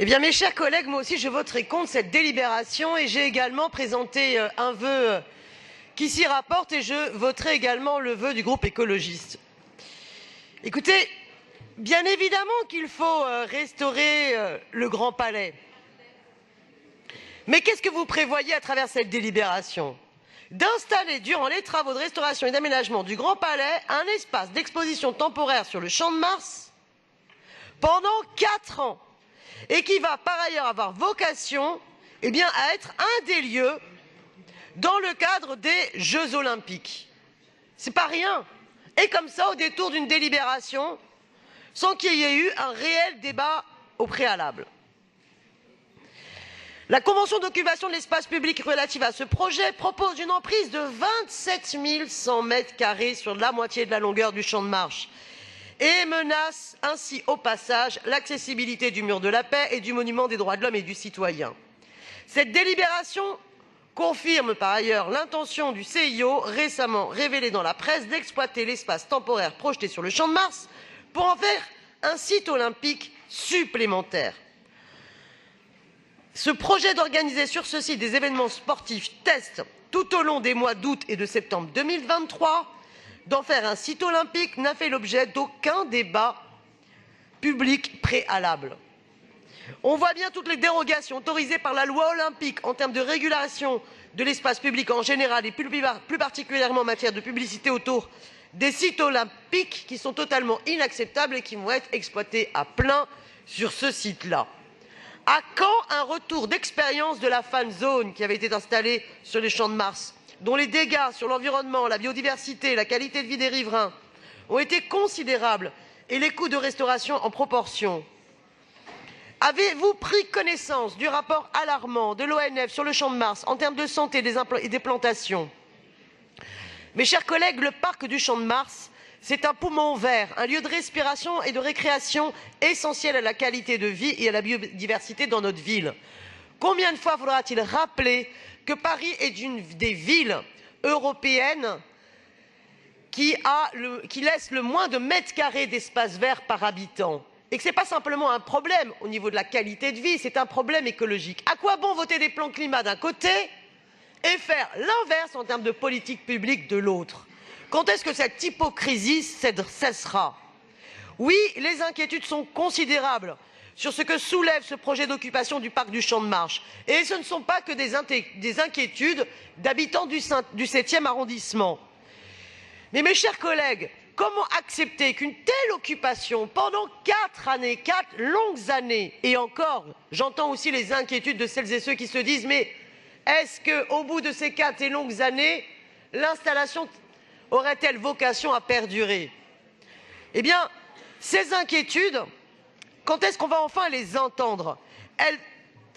Eh bien, mes chers collègues, moi aussi, je voterai contre cette délibération et j'ai également présenté un vœu qui s'y rapporte et je voterai également le vœu du groupe écologiste. Écoutez, bien évidemment qu'il faut restaurer le Grand Palais. Mais qu'est-ce que vous prévoyez à travers cette délibération? D'installer durant les travaux de restauration et d'aménagement du Grand Palais un espace d'exposition temporaire sur le Champ de Mars pendant 4 ans et qui va par ailleurs avoir vocation à être un des lieux dans le cadre des Jeux Olympiques. C'est pas rien. Et comme ça, au détour d'une délibération, sans qu'il y ait eu un réel débat au préalable. La convention d'occupation de l'espace public relative à ce projet propose une emprise de 27 100 mètres carrés sur la moitié de la longueur du Champ de Mars et menace ainsi au passage l'accessibilité du mur de la paix et du monument des droits de l'homme et du citoyen. Cette délibération confirme par ailleurs l'intention du CIO, récemment révélée dans la presse, d'exploiter l'espace temporaire projeté sur le Champ de Mars pour en faire un site olympique supplémentaire. Ce projet d'organiser sur ce site des événements sportifs test tout au long des mois d'août et de septembre 2023, d'en faire un site olympique, n'a fait l'objet d'aucun débat public préalable. On voit bien toutes les dérogations autorisées par la loi olympique en termes de régulation de l'espace public en général et plus particulièrement en matière de publicité autour des sites olympiques qui sont totalement inacceptables et qui vont être exploités à plein sur ce site-là. À quand un retour d'expérience de la fan zone qui avait été installée sur les Champs de Mars, dont les dégâts sur l'environnement, la biodiversité, la qualité de vie des riverains ont été considérables et les coûts de restauration en proportion? Avez-vous pris connaissance du rapport alarmant de l'ONF sur le Champ de Mars en termes de santé et des plantations? Mes chers collègues, le parc du Champ de Mars, c'est un poumon vert, un lieu de respiration et de récréation essentiel à la qualité de vie et à la biodiversité dans notre ville. Combien de fois faudra-t-il rappeler que Paris est une des villes européennes qui laisse le moins de mètres carrés d'espace vert par habitant? Et que ce n'est pas simplement un problème au niveau de la qualité de vie, c'est un problème écologique. À quoi bon voter des plans climat d'un côté et faire l'inverse en termes de politique publique de l'autre? Quand est-ce que cette hypocrisie cessera? Oui, les inquiétudes sont considérables sur ce que soulève ce projet d'occupation du parc du Champ de Mars. Et ce ne sont pas que des inquiétudes d'habitants du 7e arrondissement. Mais mes chers collègues, comment accepter qu'une telle occupation pendant 4 années, 4 longues années, et encore, j'entends aussi les inquiétudes de celles et ceux qui se disent mais est-ce qu'au bout de ces 4 et longues années, l'installation aurait-elle vocation à perdurer? Eh bien, ces inquiétudes, quand est-ce qu'on va enfin les entendre?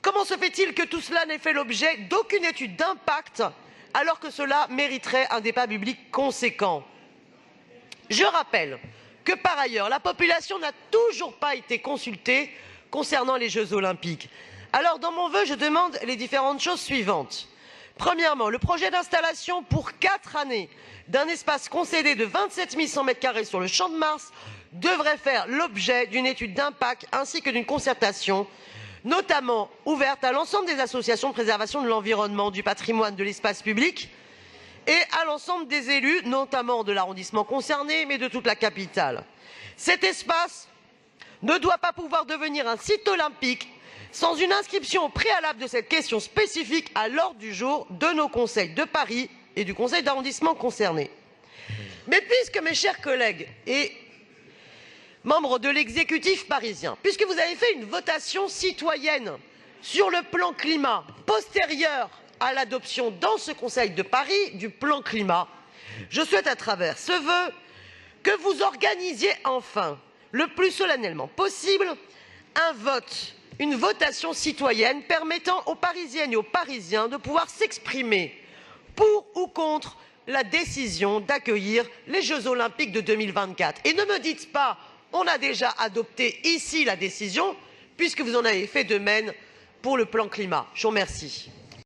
Comment se fait-il que tout cela n'ait fait l'objet d'aucune étude d'impact alors que cela mériterait un débat public conséquent? Je rappelle que par ailleurs, la population n'a toujours pas été consultée concernant les Jeux Olympiques. Alors, dans mon vœu, je demande les différentes choses suivantes. Premièrement, le projet d'installation pour 4 années d'un espace concédé de 27 100 mètres carrés sur le Champ de Mars devrait faire l'objet d'une étude d'impact ainsi que d'une concertation, notamment ouverte à l'ensemble des associations de préservation de l'environnement, du patrimoine, de l'espace public et à l'ensemble des élus, notamment de l'arrondissement concerné, mais de toute la capitale. Cet espace ne doit pas pouvoir devenir un site olympique sans une inscription au préalable de cette question spécifique à l'ordre du jour de nos conseils de Paris et du conseil d'arrondissement concerné. Mais puisque, mes chers collègues et membres de l'exécutif parisien, puisque vous avez fait une votation citoyenne sur le plan climat postérieure à l'adoption dans ce conseil de Paris du plan climat, je souhaite à travers ce vœu que vous organisiez enfin, le plus solennellement possible, un vote, une votation citoyenne permettant aux Parisiennes et aux Parisiens de pouvoir s'exprimer pour ou contre la décision d'accueillir les Jeux Olympiques de 2024. Et ne me dites pas, on a déjà adopté ici la décision, puisque vous en avez fait de même pour le plan climat. Je vous remercie.